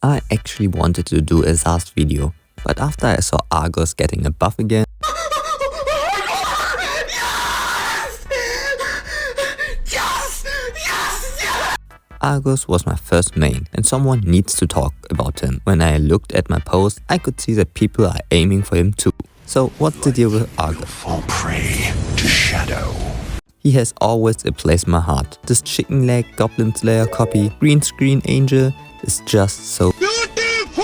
I actually wanted to do a Vars video, but after I saw Argus getting a buff again, Argus was my first main, and someone needs to talk about him. When I looked at my post, I could see that people are aiming for him too. So what's the deal with Argus? Fall prey to shadow. He has always a place in my heart. This chicken leg Goblin Slayer copy, green screen angel, is just so beautiful!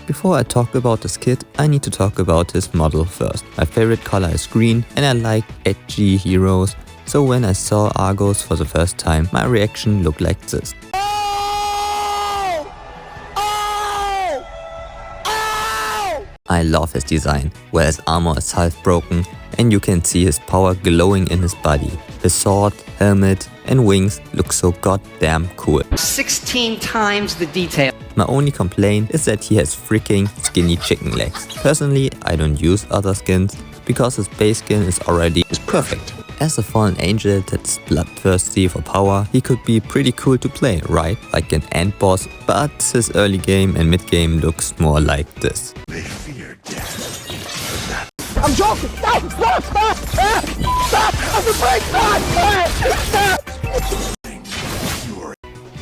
Before I talk about this kit, I need to talk about his model first. My favorite color is green, and I like edgy heroes. So when I saw Argus for the first time, my reaction looked like this. I love his design, where his armor is half broken and you can see his power glowing in his body. His sword, helmet and wings look so goddamn cool. 16 times the detail. My only complaint is that he has freaking skinny chicken legs. Personally, I don't use other skins because his base skin is already perfect. As a fallen angel that's bloodthirsty for power, he could be pretty cool to play, right? Like an end boss, but his early game and mid game looks more like this. They fear death. I'm joking! No! Stop! Stop! Stop! I'm afraid! Stop!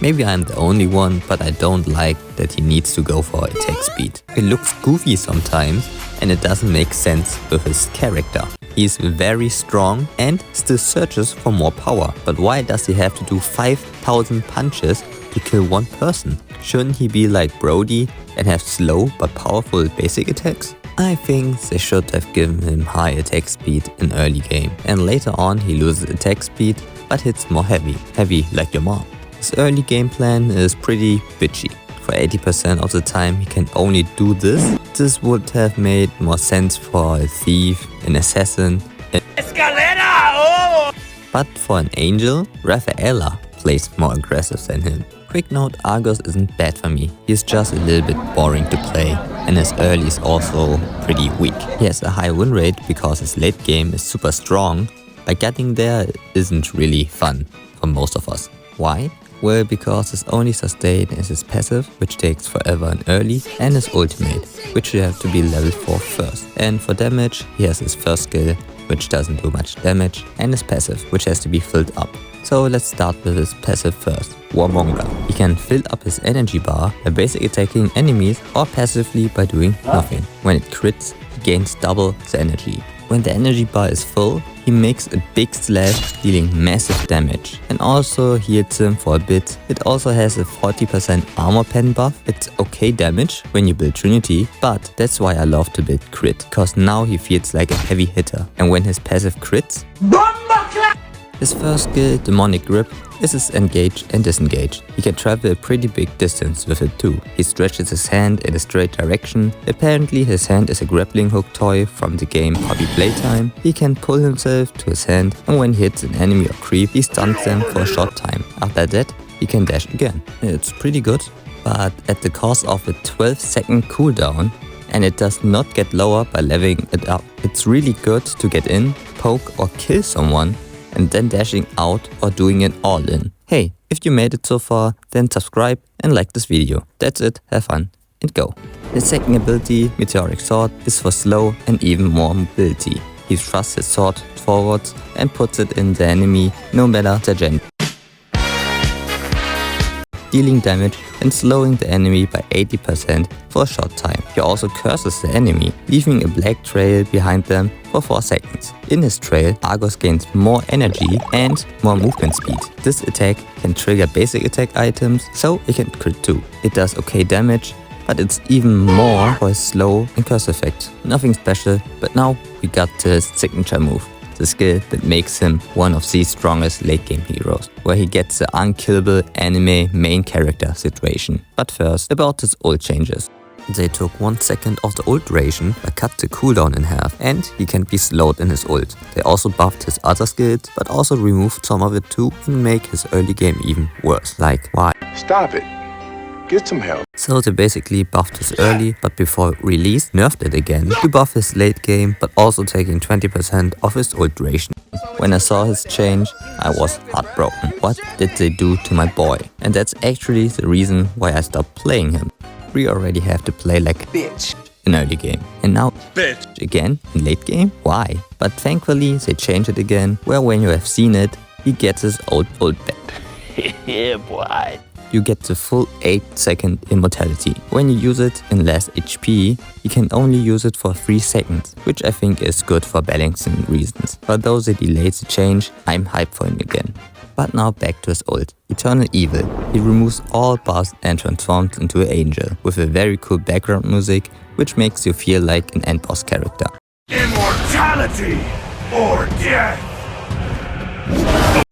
Maybe I'm the only one, but I don't like that he needs to go for attack speed. It looks goofy sometimes and it doesn't make sense with his character. He's very strong and still searches for more power. But why does he have to do 5,000 punches to kill one person? Shouldn't he be like Brody and have slow but powerful basic attacks? I think they should have given him high attack speed in early game, and later on he loses attack speed but hits more heavy like your mom. His early game plan is pretty bitchy. For 80% of the time he can only do this. This would have made more sense for a thief, an assassin, but for an angel, Rafaela plays more aggressive than him. Quick note, Argus isn't bad for me, he's just a little bit boring to play and his early is also pretty weak. He has a high win rate because his late game is super strong, but getting there isn't really fun for most of us. Why? Well, because his only sustain is his passive, which takes forever in early, and his ultimate, which you have to be level 4 first. And for damage, he has his first skill, which doesn't do much damage, and his passive, which has to be filled up. So let's start with his passive first, Warmonger. He can fill up his energy bar by basic attacking enemies or passively by doing nothing. When it crits, he gains double the energy. When the energy bar is full, he makes a big slash, dealing massive damage, and also heals him for a bit. It also has a 40% armor pen buff. It's okay damage when you build Trinity, but that's why I love to build crit, cause now he feels like a heavy hitter. And when his passive crits, his first skill, Demonic Grip, is his engage and disengage. He can travel a pretty big distance with it too. He stretches his hand in a straight direction. Apparently his hand is a grappling hook toy from the game Poppy Playtime. He can pull himself to his hand, and when he hits an enemy or creep, he stuns them for a short time. After that, he can dash again. It's pretty good, but at the cost of a 12-second cooldown, and it does not get lower by leveling it up. It's really good to get in, poke or kill someone, and then dashing out or doing it all in. Hey, if you made it so far, then subscribe and like this video. That's it, have fun and go. His second ability, Meteoric Sword, is for slow and even more mobility. He thrusts his sword forwards and puts it in the enemy no matter the gender, dealing damage and slowing the enemy by 80% for a short time. He also curses the enemy, leaving a black trail behind them for 4 seconds. In his trail, Argus gains more energy and more movement speed. This attack can trigger basic attack items, so it can crit too. It does okay damage, but it's even more for his slow and curse effect. Nothing special, but now we got to his signature move. The skill that makes him one of the strongest late game heroes, where he gets the unkillable anime main character situation. But first, about his ult changes. They took 1 second of the ult duration, but cut the cooldown in half, and he can be slowed in his ult. They also buffed his other skills, but also removed some of it too, and make his early game even worse. Like, why? Stop it. Get some help. So they basically buffed his early, but before release, nerfed it again to buff his late game, but also taking 20% of his ult duration. When I saw his change, I was heartbroken. What did they do to my boy? And that's actually the reason why I stopped playing him. We already have to play like Bitch. in early game. And now Bitch. again in late game? Why? But thankfully they changed it again, where when you have seen it, he gets his old back. Yeah, boy. You get the full 8-second immortality. When you use it in less HP, you can only use it for 3 seconds, which I think is good for balancing reasons. Although they delayed the change, I'm hyped for him again. But now back to his ult, Eternal Evil. He removes all buffs and transforms into an angel, with a very cool background music, which makes you feel like an end boss character. Immortality or death.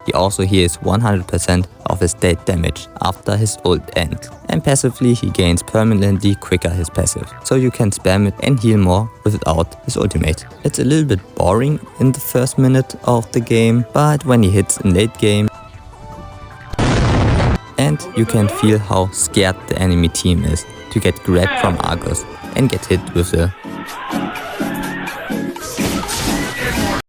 He also heals 100% of his dead damage after his ult ends, and passively he gains permanently quicker his passive, so you can spam it and heal more without his ultimate. It's a little bit boring in the first minute of the game, but when he hits in late game, and you can feel how scared the enemy team is to get grabbed from Argus and get hit with a...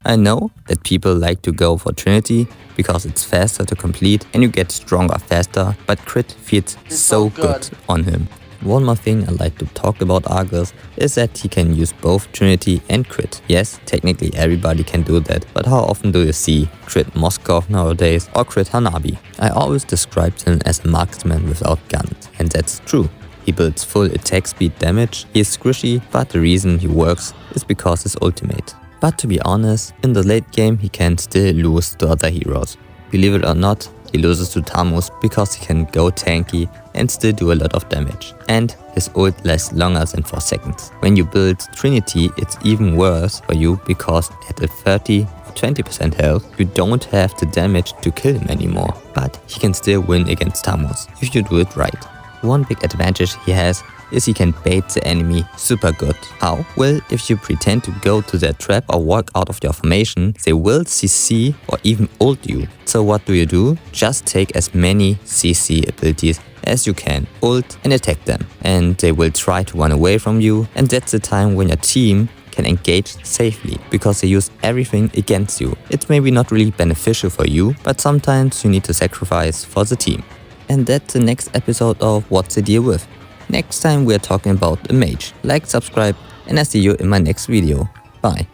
I know that people like to go for Trinity because it's faster to complete and you get stronger faster, but crit feels so good on him. One more thing I like to talk about Argus is that he can use both Trinity and crit. Yes, technically everybody can do that, but how often do you see crit Moskov nowadays or crit Hanabi? I always described him as a marksman without guns, and that's true. He builds full attack speed damage, he is squishy, but the reason he works is because his ultimate. But to be honest, in the late game he can still lose to other heroes. Believe it or not, he loses to Tamus because he can go tanky and still do a lot of damage. And his ult lasts longer than 4 seconds. When you build Trinity, it's even worse for you because at a 30 or 20% health, you don't have the damage to kill him anymore. But he can still win against Tamus if you do it right. One big advantage he has is he can bait the enemy super good. How? Well, if you pretend to go to their trap or walk out of your formation, they will CC or even ult you. So what do? Just take as many CC abilities as you can, ult and attack them. And they will try to run away from you, and that's the time when your team can engage safely, because they use everything against you. It's maybe not really beneficial for you, but sometimes you need to sacrifice for the team. And that's the next episode of What's the Deal With. Next time we're talking about a mage. Like, subscribe, and I see you in my next video. Bye.